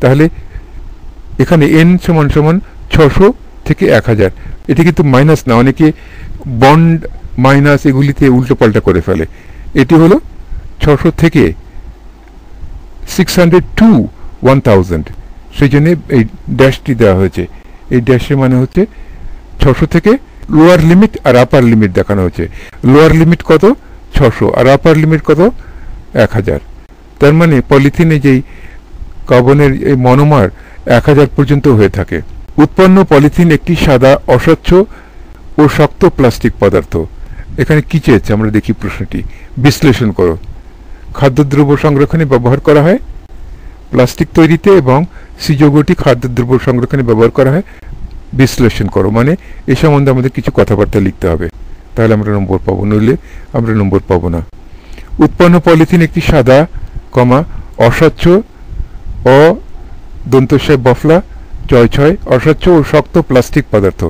তাহলে এখানে n সমান সমান 600 থেকে 1000। এটি কিন্তু মাইনাস না, অনেকে বন্ড মাইনাস এগুলিতে উল্টো পাল্টা করে ফেলে। এটি হলো 600 থেকে 600 টু 1000, সেই জন্য এই ড্যাশটি দেওয়া হয়েছে। এই ড্যাশের মানে হচ্ছে 600 থেকে লোয়ার লিমিট আর আপার লিমিট দেখানো হচ্ছে। লোয়ার লিমিট কত? 600, আর আপার লিমিট কত? 1000। তার মানে পলিথিনে যেই কার্বনের এই মনোমার 1000 পর্যন্ত হয়ে থাকে। উৎপন্ন পলিথিন একটি সাদা, অস্বচ্ছ ও শক্ত প্লাস্টিক পদার্থ। এখানে কি চেয়েছে আমরা দেখি প্রশ্নটি, বিশ্লেষণ করো। খাদ্যদ্রব্য সংরক্ষণে ব্যবহার করা হয়, প্লাস্টিক তৈরিতে এবং সি যৌগটি খাদ্যদ্রব্য সংরক্ষণে ব্যবহার করা হয়। বিশ্লেষণ করো মানে এ সম্বন্ধে আমাদের কিছু কথাবার্তা লিখতে হবে, তাহলে আমরা নম্বর পাবো, নইলে আমরা নম্বর পাবো না। উৎপন্ন পলিথিন একটি সাদা, অস্বচ্ছ, দন্তস্বয় বফলা, 6 অস্বচ্ছ ও শক্ত প্লাস্টিক পদার্থ।